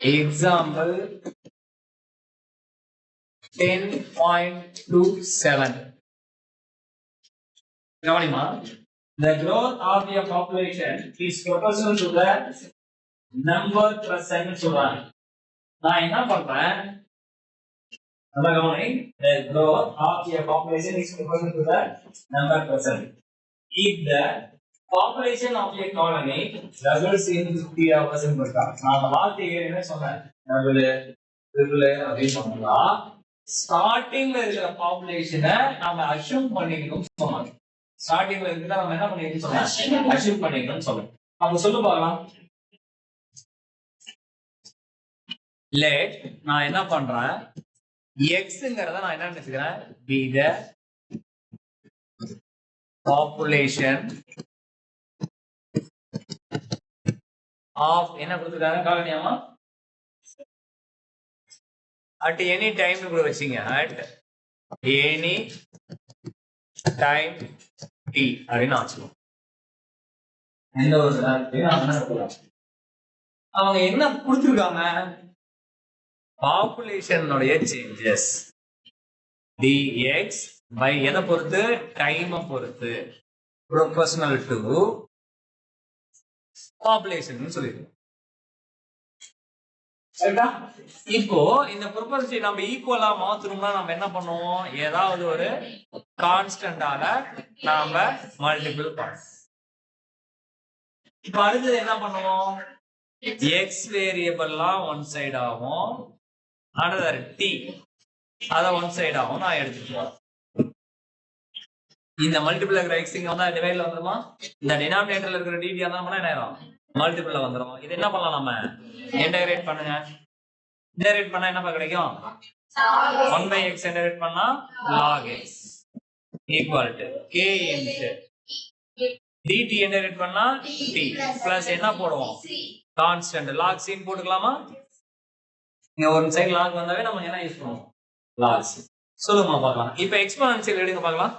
Example 10.27. The growth of a population is proportional to the number present. நான் என்ன பண்றேன்? The growth of a population is proportional to the number present. If the population of a colony doubles in 50 hours, நான் வார்த்தையை என்ன சொன்னேன்? ஸ்டார்டிங்ல இருக்கிற பாப்புலேஷனை நாம அஷ்யூம் பண்ணிக்கணும் சொன்னாங்க. ஸ்டார்டிங்ல இருக்கிற நம்ம என்ன பண்ணிக்கணும் சொன்னோம்? அஷ்யூம் பண்ணிக்கணும் சொன்னோம். அப்ப சொல்லு பார்க்கலாம். லெட் நான் என்ன பண்றேன்? எக்ஸ்ங்கறத நான் என்ன நினைச்சுக்கிறேன்? be the population of என்ன கொடுத்துட்டாங்க? காலனியாமா at any time கூட வச்சீங்க. at any time t அப்படின்னு ஆச்சும். எந்த ஒரு அவங்க என்ன கொடுத்துருக்காங்க? பாப்புலேஷனுடைய சேஞ்சஸ் dx by எதை பொறுத்து? டைம் பொறுத்து proportional to பாப்புலேஷன் சொல்லிருக்கோம். இப்போ இந்த ப்ரொபோர்ஷன் நம்ம ஈக்குவலா மாத்தணும்னா நம்ம என்ன பண்ணுவோம்? ஏதாவது ஒரு கான்ஸ்டன்டால நாம மல்டிபிள் பண்ணுவோம். இப்ப அடுத்தது என்ன பண்ணுவோம்? எக்ஸ் வேரியபிள்லாம் ஒன் சைடு ஆகும், அனதர் டி அத ஒன் சைடு ஆகும். நான் எடுத்துக்குவோம். இந்த மல்டிபிள் இருக்கிற எக்ஸ் இங்க வந்தா டிவைட்ல வந்துருமா? இந்த டினாமினேட்டர்ல இருக்கிற டிடி வந்தா என்ன ஆயிரும்? மல்டிபிள்ல வந்துரும். இது என்ன பண்ணலாம்? நம்ம இன்டகிரேட் பண்ணுங்க. இன்டகிரேட் பண்ணா என்ன கிடைக்கும்? 1/x இன்டகிரேட் பண்ணா log x equal to k into dt integrate பண்ணா t plus என்ன போடுவோம்? கான்ஸ்டன்ட் log c போட்டுக்கலாமா? இங்க ஒரு சைடு log வந்தாவே நம்ம என்ன யூஸ் பண்ணுவோம்? log c. சொல்லுங்க பார்க்கலாம். இப்போ எக்ஸ்போனன்ஷியல் எடுங்க பார்க்கலாம்.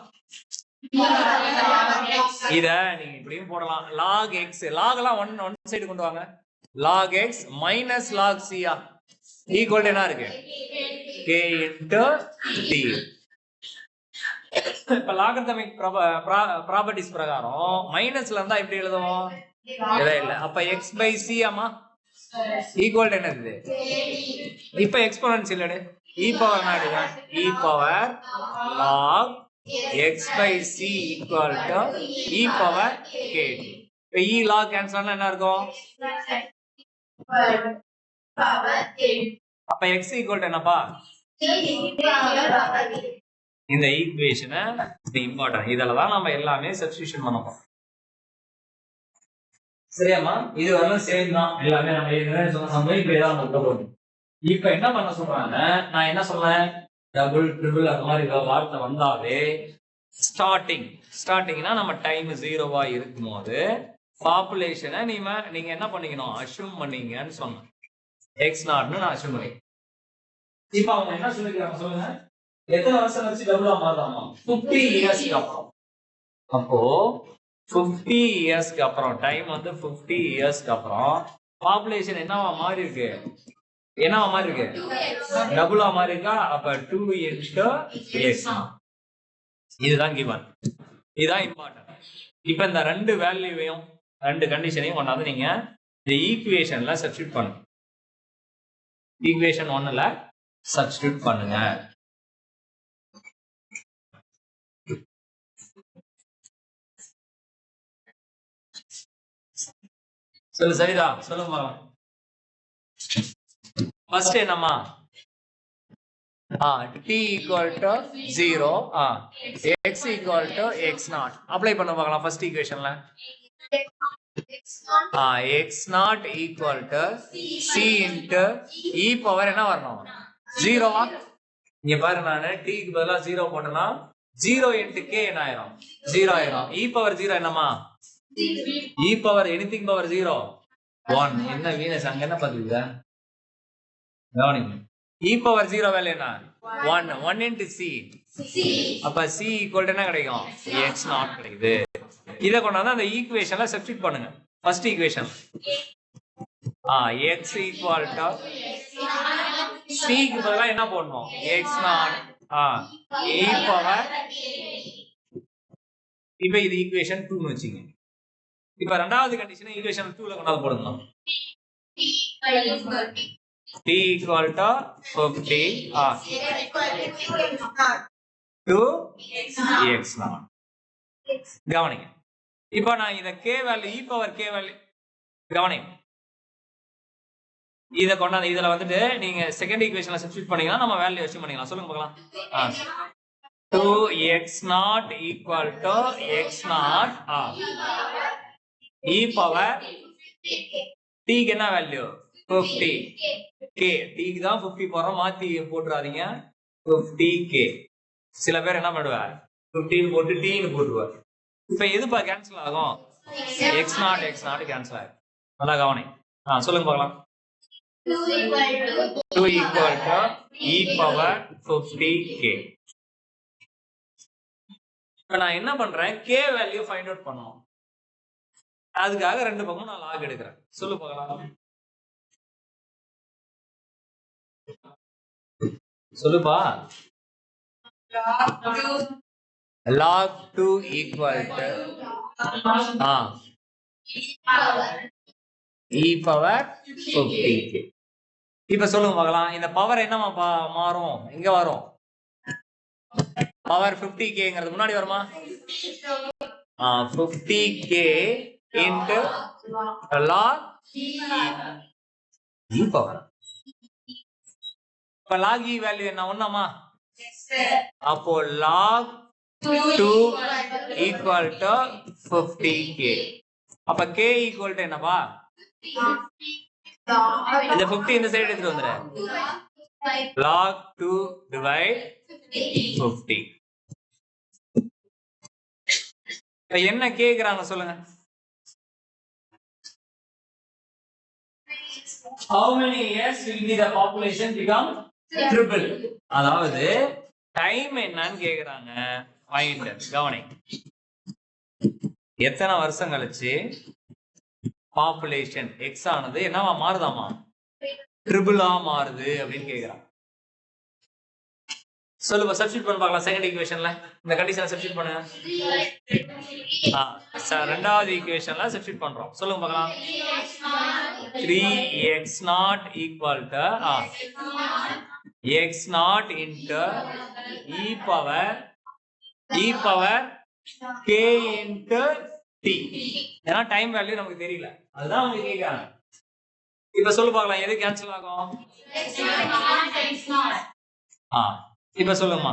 இத நீங்க இப்படியும் போடலாம். log x log எல்லாம் ஒன் சைடு கொண்டு வாங்க. log x minus log c equal to என்ன இருக்கு? k into d. இப்ப லாகர்தமிக் ப்ராப்பர்ட்டிஸ் பிரகாரம் மைனஸ்ல இருந்தா எப்படி எழுதுவோம்? இல்ல. அப்ப x by c ஆமா ஈக்குவல் டு என்னது? இப்ப எக்ஸ்போனன்ஷியல் எடு. e பவர் என்ன எடுங்க? e power log x by c equal to e power k. இப்ப e log கேன்சல் ஆனா என்ன இருக்கும்? அப்ப x equal to என்னப்பா? இந்த ஈக்குவேஷனை இது இம்பார்ட்டன்ட். இதல தான் நம்ம எல்லாமே சப்ஸ்டிடியூஷன் பண்ணோம். சரியாமா? இது வரலாம் சேம் தான். எல்லாமே நம்ம ஏற்கனவே சொன்ன சம்பளம் இப்ப ஏதாவது நம்ம போடுறோம். இப்ப என்ன பண்ண சொல்றாங்க? நான் என்ன சொன்னேன்? டபுள் ட்ரிபிள் அந்த மாதிரி வார்த்தை வந்தாவே ஸ்டார்டிங்னா நம்ம டைம் 0வா இருக்கும்போது பாப்புலேஷனை நீங்க என்ன பண்ணிக்கணும்? அஷ்யூம் பண்ணீங்கன்னு சொன்னேன். x0 நான் அஷ்யூம் பண்ணி. இப்போ அவங்க என்ன சொல்லிருக்காங்க சொல்லுங்க? எத்தனை வருஷம் வச்சு டபுளா மாறலாமா? 50 இயர்ஸ்க்கு அப்புறம். அப்போ 50 இயர்ஸ்க்கு அப்புறம் டைம் வந்து 50 இயர்ஸ்க்கு அப்புறம் பாப்புலேஷன் என்னவா மாறி இருக்கு? என்னவா மாறி இருக்கு? டபுளா மாறி இருக்கா? அப்ப 2 into x. இதுதான் given. இதுதான் இம்பார்ட்டன்ட். இப்போ இந்த ரெண்டு வேல்யூவையும் ரெண்டு கண்டிஷனையும் கொண்டாந்து நீங்க இந்த ஈக்குவேஷன்ல சப்ஸ்டிட்யூட் பண்ணுங்க. ஈக்குவேஷன் 1ல சப்ஸ்டிட்யூட் பண்ணுங்க. சொல்லு சரிதா? சொல்லுங்க பாருங்க. ஃபர்ஸ்ட் என்னமா? t equal to 0 x equal to x0 apply பண்ண பார்க்கலாம். ஃபர்ஸ்ட் ஈக்குவேஷன்ல x0 equal to c into e power என்ன வரணும்? 0வா? இங்க பாரு, நான் t க்கு பதிலா 0 போட்டேன்னா 0 into k என்ன ஆயிரும்? 0 ஆயிரும். e பவர் 0 என்னமா? e power anything power 0 1. என்ன வீனஸ் அங்க என்ன பண்ணுவீங்க? கவனிங்க. e பவர் 0 வேல்யூ என்ன? 1. 1 into c. அப்ப c equal to என்ன கிடைக்கும்? x0 கிடைக்குது. இத கொண்டாந்து அந்த ஈக்குவேஷன்ல சப்ஸ்டிட்யூட் பண்ணுங்க. First equation x equal to c க்கு பதிலா என்ன போடணும் x naught e power. இப்ப இது ஈக்குவேஷன் 2 னு வெச்சீங்க. இப்ப இரண்டாவது கண்டிஷனை ஈக்குவேஷன் 2 ல கொண்டாந்து போடுங்க. t equal to 50 to x naught. கவனிங்க. இப்போ நான் இத k value e power k value கவனிங்க. இத கொண்டாந்து இதல வந்துட்டு நீங்க செகண்ட் ஈக்குவேஷன்ல சப்ஸ்டிட்யூட் பண்ணீங்கன்னா நம்ம வேல்யூ அஸ்யூம் பண்ணிக்கலாம். சொல்லுங்க பார்க்கலாம். 2x naught equal to x naught e power t க்கு என்ன வேல்யூ 50 k t க்கு தான் 50 போறோம் மாத்தி போட்டுறாதீங்க 50 k. சில பேர் என்ன பண்ணுவாங்க 15 போட்டு t ன்னு போடுவாங்க. இப்போ எதுப்பா கேன்சல் ஆகும் x naught கேன்சல் ஆகும். நல்லா கவனி. சொல்லுங்க பார்க்கலாம். 2 equal to e power 50 k. இப்ப நான் என்ன பண்றேன் k வேல்யூ ஃபைண்ட் அவுட் பண்ணனும். அதுக்காக ரெண்டு பக்கமும் நான் log எடுக்கிறேன். சொல்லு பார்க்கலாம். சொல்லுப்பா. log 2 equal to e power 50k. இப்ப சொல்லுங்க பார்க்கலாம். இந்த பவர் என்னமா மாறும் எங்க வரும் பவர் 50kங்கிறது முன்னாடி வருமா 50k into log e power. இப்ப log e வேல்யூ என்ன ஒண்ணாமா அப்போ log 2 equal to 50k. அப்ப k equal to என்னப்பா இந்த 50 இந்த சைடு எடுத்துட்டு வந்துரு log 2 divide 50. என்ன கேக்குறாங்க சொல்லுங்க. How many years will be the population become triple? அதாவது டைம் என்னன்னு கேக்குறாங்க. கவனி. எத்தனை வருஷம் கழிச்சு பாப்புலேஷன் x ஆனது என்னவா மாறுதாமா ட்ரிபிளா மாறுது அப்படின்னு கேக்குறாங்க. சொல்லுங்க சப்ஸ்டிட்யூட் பண்ணி பார்க்கலாம். செகண்ட் ஈக்குவேஷன்ல இந்த கண்டிஷனை சப்ஸ்டிட்யூட் பண்ணுங்க. ரெண்டாவது ஈக்குவேஷன்ல சப்ஸ்டிட்யூட் பண்றோம். சொல்லுங்க பார்க்கலாம். 3x naught equal to x naught into e power k into t. ஏன்னா டைம் வேல்யூ நமக்கு தெரியல, அதுதான் அவங்க கேக்குறாங்க. இப்ப சொல்லு பார்க்கலாம் எது கேன்சல் ஆகும். இப்ப சொல்லுமா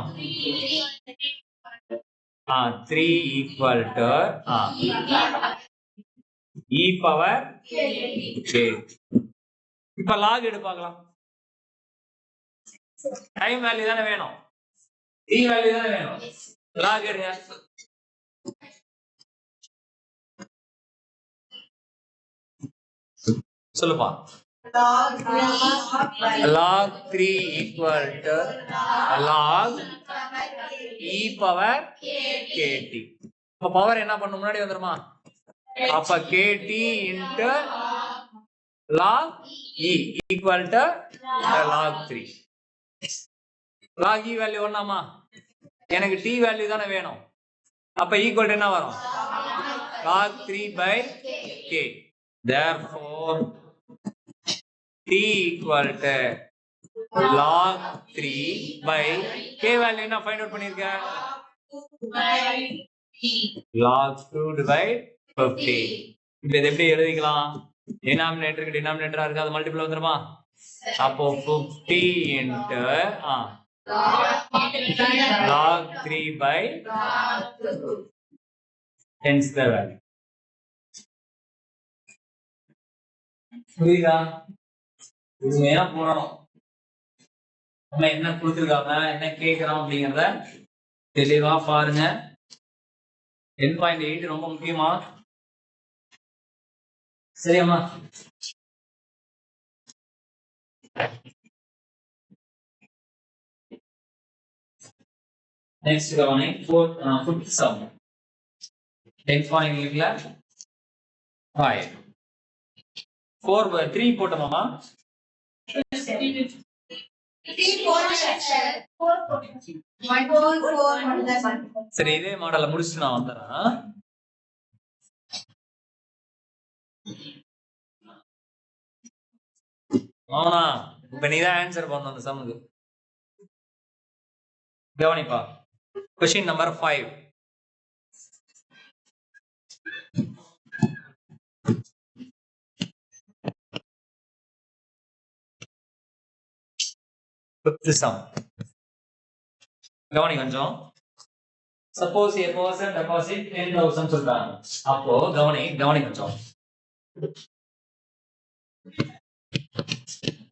3 equal to e power k. இப்ப log எடு பார்க்கலாம். டைம் வேல்யூ தானே வேணும், t வேல்யூ தானே வேணும். log எடுங்க. சொல்லுப்பா. log 3 equal to log e power kt. அப்ப பவர் என்ன பண்ணும் முன்னாடி வந்துருமா அப்ப kt into log e equal to log 3. log e value ஒண்ணாமா எனக்கு t வேல்யூ தானே வேணும். அப்ப ஈக்குவல் என்ன வரும் log 3 by k. therefore t equal to log 3 by k value என்ன ஃபைண்ட் அவுட் பண்ணிருக்க log 2 divide 50. இப்போ இத எப்படி எழுதிக்கலாம் டினாமினேட்டருக்கு டினாமினேட்டரா இருக்கு அது மல்டிபிள் வந்துருமா அப்போ 50 into log 3 by 10 square value. புரியுதா உண்மையா போறோம் நம்ம என்ன கொடுத்துருக்காங்க என்ன கேட்கிறோம் அப்படிங்கறத தெளிவா பாருங்க. 10.8 ரொம்ப முக்கியமா சரியாமா. நெக்ஸ்ட் கவனி 57 10.8ல 5 3 போட்டோமா? சரி, இதே மாடலை முடிச்சுட்டு நான் வந்துடுறேன். ஆனா இப்ப நீதான் ஆன்சர் பண்ணணும் அந்த சம்முக்கு. கவனிப்பா. Question number 5. கவனி கொஞ்சம். சப்போஸ் a person deposit 10,000 சொல்றாங்க. அப்போ கவனி கொஞ்சம்.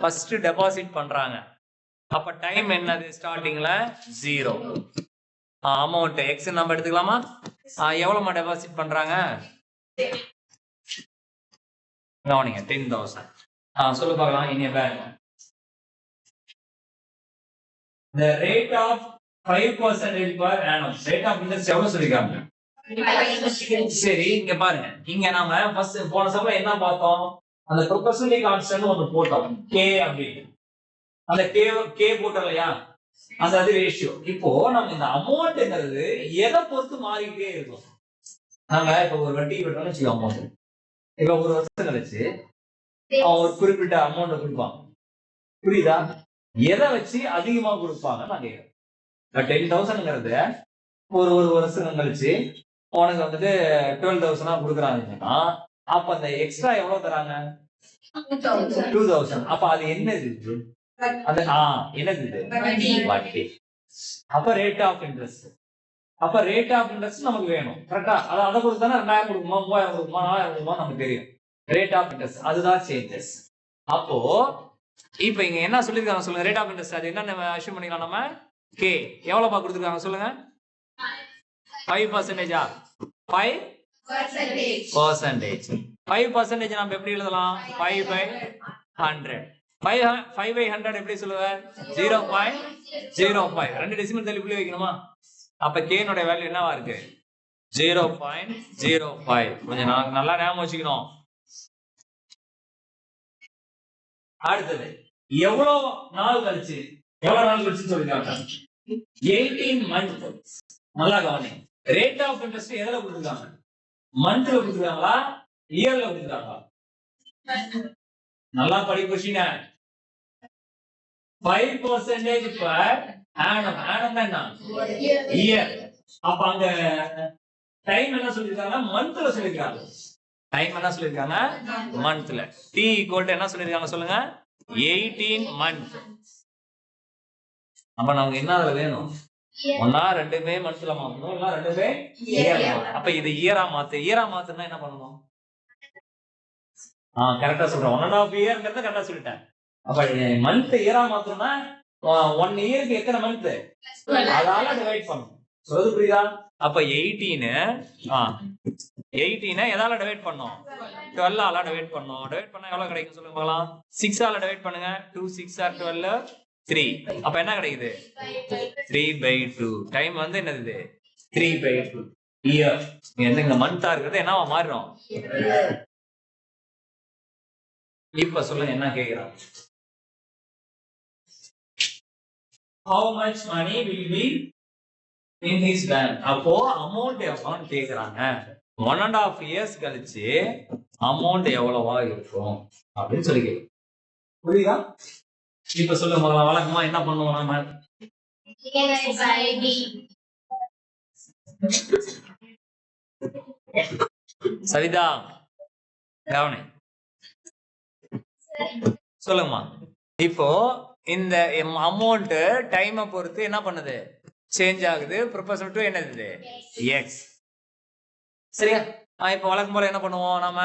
ஃபர்ஸ்ட் டெபாசிட் பண்றாங்க. அப்ப டைம் என்னது? ஸ்டார்டிங்ல 0. அமௌண்ட் x நம்ம எடுத்துக்கலாமா? எவ்வளவுமா டெபாசிட் பண்றாங்க? கவனிங்க 10,000. சொல்லு பார்க்கலாம். இன் a bank the rate of 5% per annum. rate of interest எவ்வளவு சொல்லிருக்காங்க? சரி, இங்க பாருங்க. இங்க நாம ஃபர்ஸ்ட் போன சமயம் என்ன பார்த்தோம்? அந்த ப்ரொபோர்ஷனலி கான்ஸ்டன்ட் ஒன்னு போட்டோம், k அப்படி. அந்த k போட்டோம் இல்லையா? அது ரேஷியோ. இப்போ நம்ம இந்த அமௌண்ட்ங்கிறது எதை பொறுத்து மாறிக்கிட்டே இருக்கும். நாம இப்ப ஒரு வட்டி கட்டணும்னு வச்சுக்கோங்க. அமௌண்ட் இப்ப ஒரு வருஷம் கழிச்சு அவன் ஒரு குறிப்பிட்ட அமௌண்ட் கொடுப்பான். புரியுதா? எதை வச்சு அதிகமா கொடுப்பாங்க நான் கேட்கிறேன். 10,000ங்கிறது ஒரு வருஷம் கழிச்சு உனக்கு வந்துட்டு 12,000 கொடுக்குறாங்கன்னா அப்ப அந்த எக்ஸ்ட்ரா எவ்வளவு தராங்க? 2,000. அப்ப அது என்னது? அது என்னது? வட்டி. அப்ப ரேட் ஆஃப் இன்ட்ரெஸ்ட். அப்ப ரேட் ஆஃப் இன்ட்ரெஸ்ட் நமக்கு வேணும். கரெக்டா? அதை கொடுத்தானே 2,000 கொடுக்குமா, 3,000 கொடுக்குமா, 4,000 கொடுக்குமா நமக்கு தெரியும். ரேட் ஆஃப் இன்ட்ரெஸ்ட் அதுதான் சேஞ்சஸ். அப்போ இப்ப இங்க என்ன சொல்லிருக்காங்க சொல்லுங்க? ரேட் ஆஃப் இன்ட்ரெஸ்ட் அது என்ன அஷ்யூம் பண்ணிக்கலாம் நம்ம? கே எவ்வளவுப்பா கொடுத்துருக்காங்க சொல்லுங்க? 5%. 5%. 5% நம்ம எப்படி எழுதலாம்? 5/100. 5/100 எப்படி சொல்லுவ? 0.05. 2 டெசிமல் தள்ளி புள்ளி வைக்கணுமா? அப்ப k னுடைய வேல்யூ என்னவா இருக்கு? 0.05. கொஞ்சம் நல்லா ஞாபகம் வச்சுக்கணும். அடுத்தது எவ்வளவு நாள் கழிச்சு சொல்லிருக்காங்க? 18 months. நல்லா கவனி. ரேட் ஆஃப் இன்ட்ரெஸ்ட் எதுல கொடுத்துருக்காங்க? மந்த்ல கொடுத்துருக்காங்களா, இயர்ல கொடுத்துருக்காங்களா? நல்லா படிப்பீங்க. 5% per annum. annum என்ன? இயர். அப்ப அங்க டைம் என்ன சொல்லிருக்காங்க? மந்த்ல சொல்லிருக்காங்க. டைம் என்ன சொல்லிருக்காங்க? மந்த்ல. t = என்ன சொல்லிருக்காங்க சொல்லுங்க? 18 months. அப்ப நமக்கு என்ன அதுல வேணும்? ஒன்னா ரெண்டுமே மந்த்ல மாத்தணும், இல்ல ரெண்டுமே இயர்ல. அப்ப இது இயரா மாத்துனா என்ன பண்ணணும்? கரெக்டா சொல்றேன். 1.5 இயர்ங்கிறத கரெக்டா சொல்லிட்டேன். அப்ப மந்த் இயரா மாத்தணும்னா 1 இயருக்கு எத்தனை மந்த்? அதால டிவைட் பண்ணணும். சொல்றது புரியுதா? அப்ப 18 எதால டிவைட் பண்ணோம்? 12 ஆல டிவைட் பண்ணோம். டிவைட் பண்ணா எவ்வளவு கிடைக்கும் சொல்லுங்க பார்க்கலாம்? 6 ஆல டிவைட் பண்ணுங்க. 2 6 are 12, 3. அப்ப என்ன கிடைக்குது? 3/2. டைம் வந்து என்னது? 3/2 இயர். இந்த மந்தா இருக்கிறது என்னவா மாறும்? இப்ப சொல்லுங்க என்ன கேக்குறாங்க? How much money will be in his bank? அப்போ அமௌண்ட் எவ்வளவுன்னு கேக்குறாங்க. 1.5 years கழிச்சு அமௌண்ட் எவ்வளவா இருக்கும் அப்படின்னு சொல்லி கேக்குறேன். புரியுதா? இப்ப சொல்லுங்க முதல்ல வழக்கமா என்ன பண்ணுவோம் நாம? சரிதா? கவனி சொல்லுங்கம்மா. இப்போ இந்த அமௌண்ட் டைமை பொறுத்து என்ன பண்ணுது? சேஞ்ச் ஆகுது. ப்ரொபோர்ஷனல் டு என்னது? எக்ஸ். சரியா? இப்ப வழக்கம் போல என்ன பண்ணுவோம் நாம?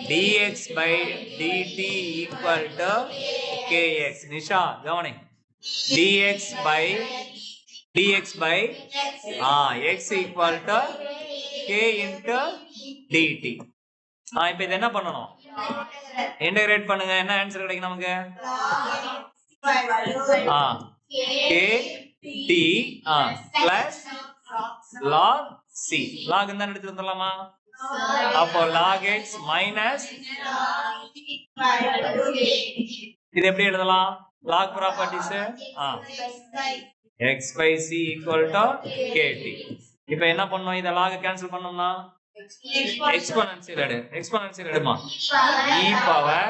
dx/dt = kx. நிஷா கவனி. dx by x = k into dt. இப்ப இது என்ன பண்ணணும்? இன்டகிரேட் பண்ணுங்க. என்ன ஆன்சர் கிடைக்கும் நமக்கு? k t plus log c. log என்ன எடுத்து வந்துடலாமா? அப்போ log x minus இது எப்படி எழுதலாம் log properties x by c equal to kt. இப்போ என்ன பண்ணோம் இத log கேன்சல் பண்ணோம்னா exponential எடுமா e power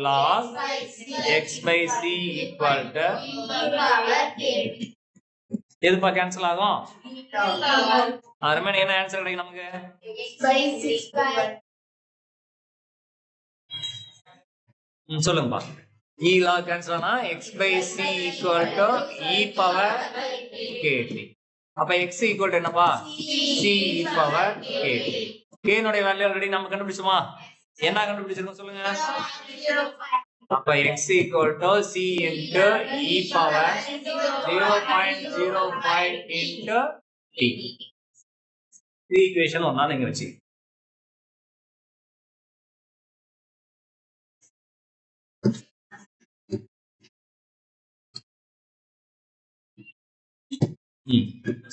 log x by c equal to எதுப்பா கேன்சல் ஆகும் ரிமைனிங் என்ன ஆன்சர் கிடைக்கும் நமக்கு சொல்லுங்கப்பா e log கேன்சல் ஆனா x by c equal to e power kt. அப்ப x equal to என்னப்பா c e power kt. k னுடைய வேல்யூ ஆல்ரெடி நம்ம கண்டுபிடிச்சோமா என்ன கண்டுபிடிச்சிருக்கோம் சொல்லுங்க அப்ப x equal to c into e power 0.05 into t. இந்த ஈக்குவேஷன் ஒண்ணா நீங்க வச்சு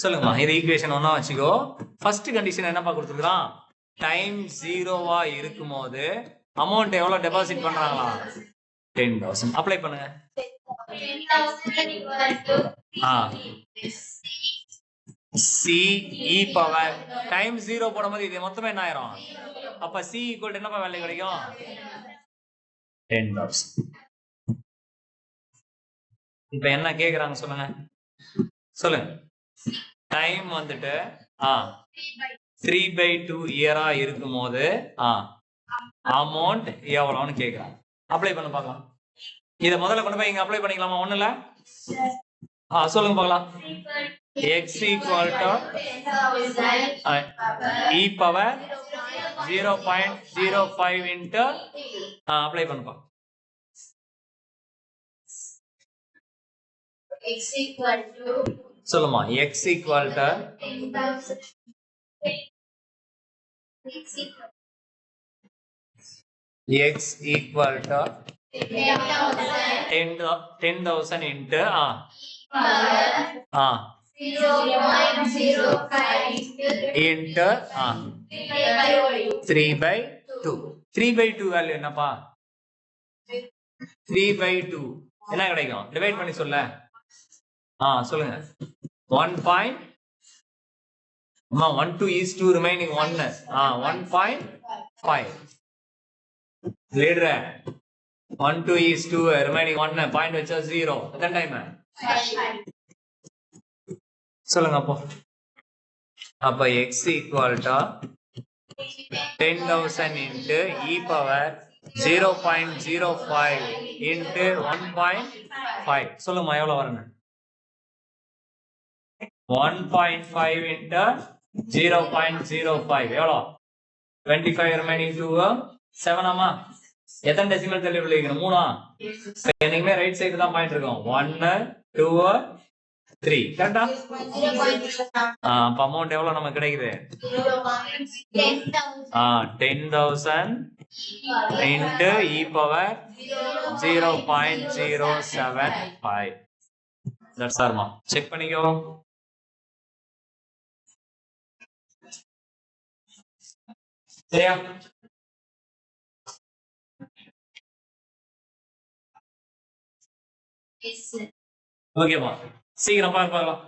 சொல்லுங்கம்மா இது ஈக்குவேஷன் ஒண்ணா வச்சுக்கோ. ஃபர்ஸ்ட் கண்டிஷன் என்னப்பா கொடுத்துருக்கான் டைம் 0வா இருக்கும்போது அமௌண்ட் எவ்வளவு டெபாசிட் பண்றாங்களா 10,000 அப்ளை பண்ணுங்க. c e பவர் டைம் 0 போடும்போது இது மொத்தமே என்ன ஆயிரும் அப்ப c ஈக்குவல் என்னப்பா வேல்யூ கிடைக்கும் 10,000. இப்ப என்ன கேக்குறாங்க சொல்லுங்க சொல்லுங்க டைம் வந்துட்டு 3/2 இயரா இருக்கும்போது அமௌண்ட் எவ்வளவுன்னு கேக்குறாங்க. அப்ளை பண்ண பார்க்கலாம். இத முதல்ல கொண்டு போய் இங்க அப்ளை பண்ணிக்கலாமா ஒண்ணு இல்ல சொல்லுங்க பார்க்கலாம் x equal to e power 0.05 into apply பண்ணுப்பா x equal to சொல்லுமா x equal to x equal to 10,000 into 0.05 into 3/2. 3/2 value என்னப்பா 3/2 என்ன கிடைக்கும் டிவைட் பண்ணி சொல்ல சொல்லுங்க 1.12 is 2 remaining 1 1.5 leader 1 2 is 2 remaining 1 point வச்சா 0 எத்தனை டைம் சொல்லுங்க அப்ப x equal to 10,000 into e power 0.05 into 1.5 சொல்லுமா எவ்வளவு வருங்க 1.5 into 0.05 எவ்வளவு 25 remaining 2 7 ஆமா எத்தனை டெசிமல் தள்ளி விளைவிக்கணும் 3 என்னைக்குமே ரைட் சைடு தான் பாயிண்ட் இருக்கும் 1 2 3 கரெக்டா அப்ப அமௌண்ட் எவ்வளவு நமக்கு கிடைக்குது 10,000 into e power 0.075 that's all ma check பண்ணிக்கோ சரியா ஓகேமா சீக்கிரம் பார்க்கலாம்